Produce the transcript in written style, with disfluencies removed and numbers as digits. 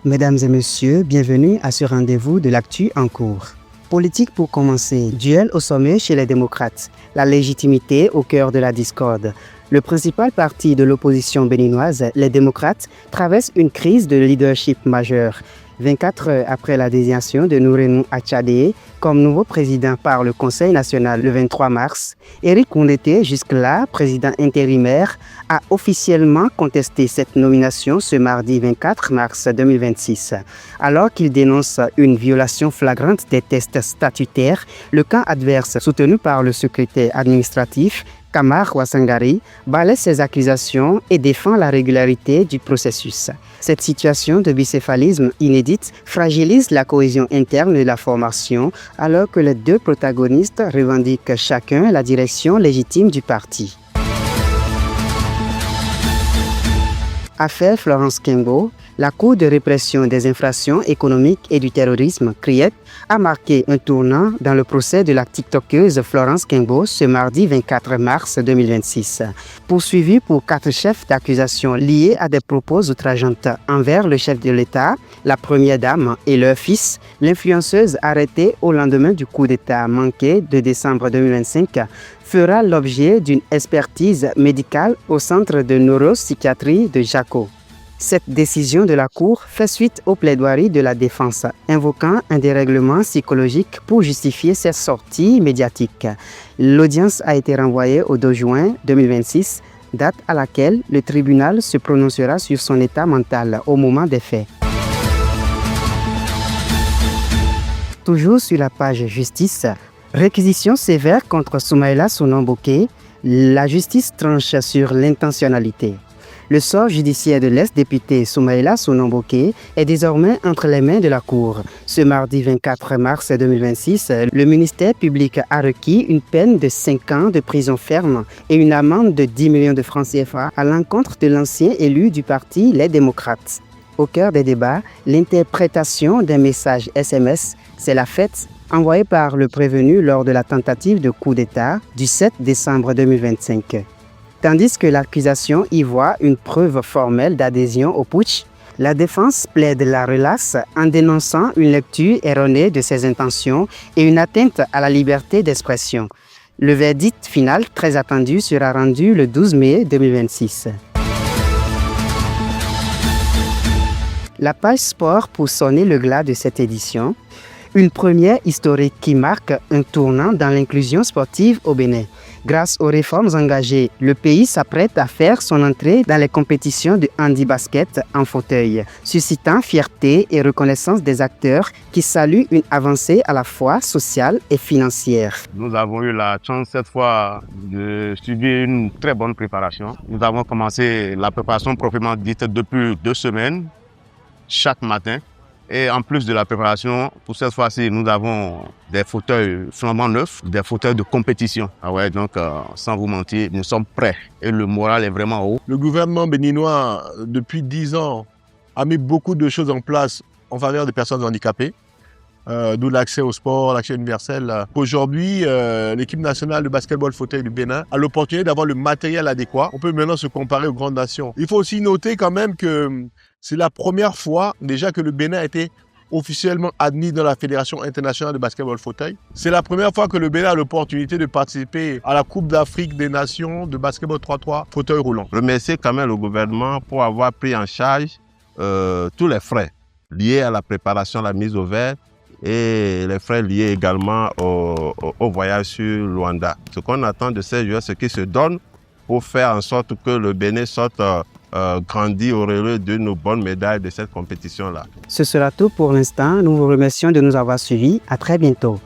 Mesdames et messieurs, bienvenue à ce rendez-vous de l'actu en cours. Politique pour commencer, duel au sommet chez les démocrates, la légitimité au cœur de la discorde. Le principal parti de l'opposition béninoise, les démocrates, traverse une crise de leadership majeure. 24 heures après la désignation de Noureddine Achadé comme nouveau président par le Conseil national le 23 mars, Éric Koundété, jusque-là président intérimaire, a officiellement contesté cette nomination ce mardi 24 mars 2026. Alors qu'il dénonce une violation flagrante des tests statutaires, le camp adverse, soutenu par le secrétaire administratif, Kamar Ouassangari, balaie ces accusations et défend la régularité du processus. Cette situation de bicéphalisme inédite fragilise la cohésion interne de la formation alors que les deux protagonistes revendiquent chacun la direction légitime du parti. Affaire Florence Kengo, la Cour de répression des infractions économiques et du terrorisme, CRIET, a marqué un tournant dans le procès de la TikTokeuse Florence Kengo ce mardi 24 mars 2026. Poursuivie pour 4 chefs d'accusation liés à des propos outrageantes envers le chef de l'État, la première dame et leur fils, l'influenceuse arrêtée au lendemain du coup d'État manqué de décembre 2025 fera l'objet d'une expertise médicale au centre de neuropsychiatrie de Jaco. Cette décision de la Cour fait suite aux plaidoiries de la défense, invoquant un dérèglement psychologique pour justifier cette sortie médiatique. L'audience a été renvoyée au 2 juin 2026, date à laquelle le tribunal se prononcera sur son état mental au moment des faits. Toujours sur la page justice, réquisition sévère contre Soumaïla Sounan-Bokeh, la justice tranche sur l'intentionnalité. Le sort judiciaire de l'ex-député Soumaïla Sounan-Bokeh est désormais entre les mains de la Cour. Ce mardi 24 mars 2026, le ministère public a requis une peine de 5 ans de prison ferme et une amende de 10 millions de francs CFA à l'encontre de l'ancien élu du parti Les Démocrates. Au cœur des débats, l'interprétation d'un message SMS, c'est la fête envoyé par le prévenu lors de la tentative de coup d'État du 7 décembre 2025. Tandis que l'accusation y voit une preuve formelle d'adhésion au putsch, la défense plaide la relaxe en dénonçant une lecture erronée de ses intentions et une atteinte à la liberté d'expression. Le verdict final, très attendu, sera rendu le 12 mai 2026. La page sport pour sonner le glas de cette édition. Une première historique qui marque un tournant dans l'inclusion sportive au Bénin. Grâce aux réformes engagées, le pays s'apprête à faire son entrée dans les compétitions de handi-basket en fauteuil, suscitant fierté et reconnaissance des acteurs qui saluent une avancée à la fois sociale et financière. Nous avons eu la chance cette fois de suivre une très bonne préparation. Nous avons commencé la préparation proprement dite depuis 2 semaines, chaque matin. Et en plus de la préparation, pour cette fois-ci, nous avons des fauteuils flambant neufs, des fauteuils de compétition. Donc, sans vous mentir, nous sommes prêts et le moral est vraiment haut. Le gouvernement béninois, depuis 10 ans, a mis beaucoup de choses en place en faveur des personnes handicapées, d'où l'accès au sport, l'accès universel. Aujourd'hui, l'équipe nationale de basketball fauteuil du Bénin a l'opportunité d'avoir le matériel adéquat. On peut maintenant se comparer aux grandes nations. Il faut aussi noter quand même que c'est la première fois déjà que le Bénin a été officiellement admis dans la Fédération internationale de basketball fauteuil. C'est la première fois que le Bénin a l'opportunité de participer à la Coupe d'Afrique des Nations de basketball 3-3 fauteuil roulant. Remercier quand même le gouvernement pour avoir pris en charge tous les frais liés à la préparation, à la mise au vert et les frais liés également au voyage sur Luanda. Ce qu'on attend de ces joueurs, c'est qu'ils se donnent pour faire en sorte que le Bénin sorte grandi au relais de nos bonnes médailles de cette compétition-là. Ce sera tout pour l'instant. Nous vous remercions de nous avoir suivis. À très bientôt.